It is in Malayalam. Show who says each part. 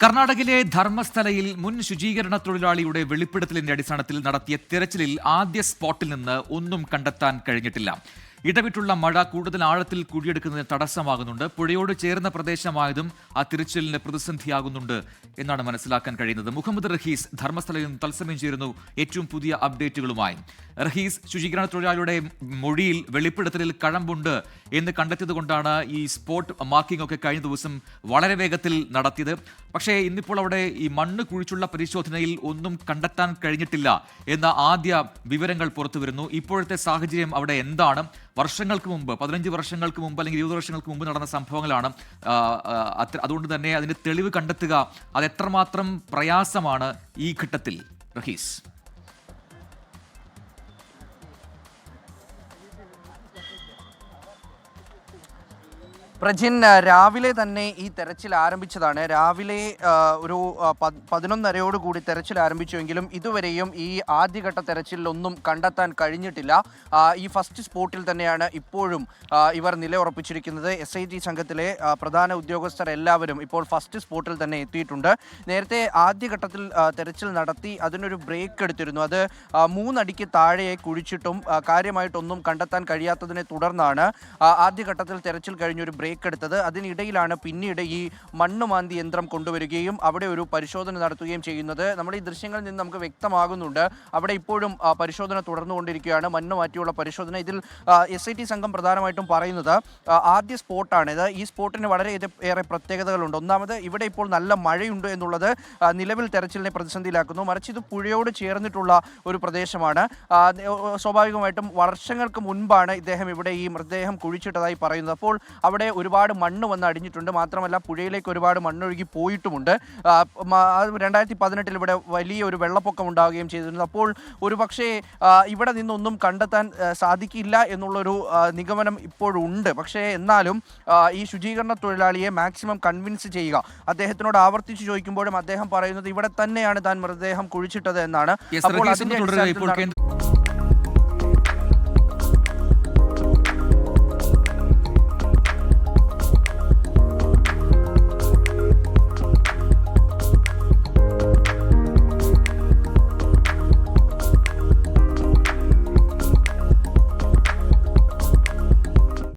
Speaker 1: കർണാടകയിലെ ധർമ്മസ്ഥലയിൽ മുൻ ശുചീകരണ തൊഴിലാളിയുടെ വെളിപ്പെടുത്തലിന്റെ അടിസ്ഥാനത്തിൽ നടത്തിയ തിരച്ചിലിൽ ആദ്യ സ്പോട്ടിൽ നിന്ന് ഒന്നും കണ്ടെത്താൻ കഴിഞ്ഞിട്ടില്ല. ഇടവിട്ടുള്ള മഴ കൂടുതൽ ആഴത്തിൽ കുഴിയെടുക്കുന്നതിന് തടസ്സമാകുന്നുണ്ട്. പുഴയോട് ചേർന്ന പ്രദേശമായതും ആ തിരച്ചിലിന് പ്രതിസന്ധിയാകുന്നുണ്ട് എന്നാണ് മനസ്സിലാക്കാൻ കഴിയുന്നത്. മുഹമ്മദ് റഹീസ് ധർമ്മസ്ഥലയിൽ നിന്ന് തത്സമയം ചേരുന്നു ഏറ്റവും പുതിയ അപ്ഡേറ്റുകളുമായി. റഹീസ്, ശുചീകരണ തൊഴിലാളിയുടെ മൊഴിയിൽ വെളിപ്പെടുത്തലിൽ കഴമ്പുണ്ട് എന്ന് കണ്ടെത്തിയത് കൊണ്ടാണ് ഈ സ്പോട്ട് മാർക്കിംഗ് ഒക്കെ കഴിഞ്ഞ ദിവസം വളരെ വേഗത്തിൽ നടത്തിയത്. പക്ഷേ ഇന്നിപ്പോൾ അവിടെ ഈ മണ്ണ് കുഴിച്ചുള്ള പരിശോധനയിൽ ഒന്നും കണ്ടെത്താൻ കഴിഞ്ഞിട്ടില്ല എന്ന ആദ്യ വിവരങ്ങൾ പുറത്തു വരുന്നു. ഇപ്പോഴത്തെ സാഹചര്യം അവിടെ എന്താണ്? വർഷങ്ങൾക്ക് മുമ്പ്, 15 വർഷങ്ങൾക്ക് മുമ്പ് അല്ലെങ്കിൽ 20 വർഷങ്ങൾക്ക് മുമ്പ് നടന്ന സംഭവങ്ങളാണ്. അതുകൊണ്ട് തന്നെ അതിന്റെ തെളിവ് കണ്ടെത്തുക അത് എത്രമാത്രം പ്രയാസമാണ് ഈ ഘട്ടത്തിൽ? റഹീസ്,
Speaker 2: പ്രജിൻ, രാവിലെ തന്നെ ഈ തെരച്ചിൽ ആരംഭിച്ചതാണ്. രാവിലെ ഒരു 11:30 തെരച്ചിൽ ആരംഭിച്ചുവെങ്കിലും ഇതുവരെയും ഈ ആദ്യഘട്ട തെരച്ചിലൊന്നും കണ്ടെത്താൻ കഴിഞ്ഞിട്ടില്ല. ഈ ഫസ്റ്റ് സ്പോട്ടിൽ തന്നെയാണ് ഇപ്പോഴും ഇവർ നിലയുറപ്പിച്ചിരിക്കുന്നത്. SIT സംഘത്തിലെ പ്രധാന ഉദ്യോഗസ്ഥർ എല്ലാവരും ഇപ്പോൾ ഫസ്റ്റ് സ്പോട്ടിൽ തന്നെ എത്തിയിട്ടുണ്ട്. നേരത്തെ ആദ്യഘട്ടത്തിൽ തെരച്ചിൽ നടത്തി അതിനൊരു ബ്രേക്ക് എടുത്തിരുന്നു. അത് 3 അടിക്ക് താഴെ കുഴിച്ചിട്ടും കാര്യമായിട്ടൊന്നും കണ്ടെത്താൻ കഴിയാത്തതിനെ തുടർന്നാണ് ആദ്യഘട്ടത്തിൽ തെരച്ചിൽ കഴിഞ്ഞൊരു ബ്രേക്ക് എടുത്തത്. അതിനിടയിലാണ് പിന്നീട് ഈ മണ്ണുമാന്തി യന്ത്രം കൊണ്ടുവരികയും അവിടെ ഒരു പരിശോധന നടത്തുകയും ചെയ്യുന്നത്. നമ്മുടെ ഈ ദൃശ്യങ്ങളിൽ നിന്ന് നമുക്ക് വ്യക്തമാകുന്നുണ്ട് അവിടെ ഇപ്പോഴും പരിശോധന തുടർന്നുകൊണ്ടിരിക്കുകയാണ്, മണ്ണ് മാറ്റിയുള്ള പരിശോധന. ഇതിൽ SIT സംഘം പ്രധാനമായിട്ടും പറയുന്നത് ആദ്യ സ്പോട്ടാണിത്. ഈ സ്പോട്ടിന് വളരെ ഏറെ പ്രത്യേകതകളുണ്ട്. ഒന്നാമത്, ഇവിടെ ഇപ്പോൾ നല്ല മഴയുണ്ട് എന്നുള്ളത് നിലവിൽ തെരച്ചിലിനെ പ്രതിസന്ധിയിലാക്കുന്നു. മറിച്ച് ഇത് പുഴയോട് ചേർന്നിട്ടുള്ള ഒരു പ്രദേശമാണ്. സ്വാഭാവികമായിട്ടും വർഷങ്ങൾക്ക് മുൻപാണ് ഇദ്ദേഹം ഇവിടെ ഈ മൃതദേഹം കുഴിച്ചിട്ടതായി പറയുന്നത്. അപ്പോൾ അവിടെ ഒരുപാട് മണ്ണ് വന്ന് അടിഞ്ഞിട്ടുണ്ട്. മാത്രമല്ല പുഴയിലേക്ക് ഒരുപാട് മണ്ണൊഴുകി പോയിട്ടുമുണ്ട്. 2018 ഇവിടെ വലിയൊരു വെള്ളപ്പൊക്കം ഉണ്ടാവുകയും ചെയ്തിരുന്നു. അപ്പോൾ ഒരുപക്ഷെ ഇവിടെ നിന്നൊന്നും കണ്ടെത്താൻ സാധിക്കില്ല എന്നുള്ളൊരു നിഗമനം ഇപ്പോഴുണ്ട്. പക്ഷേ എന്നാലും ഈ ശുചീകരണ തൊഴിലാളിയെ മാക്സിമം കൺവിൻസ് ചെയ്യുക. അദ്ദേഹത്തിനോട് ആവർത്തിച്ച് ചോദിക്കുമ്പോഴും അദ്ദേഹം പറയുന്നത് ഇവിടെ തന്നെയാണ് താൻ മൃതദേഹം കുഴിച്ചിട്ടത് എന്നാണ്. അപ്പോൾ അതിന്റെ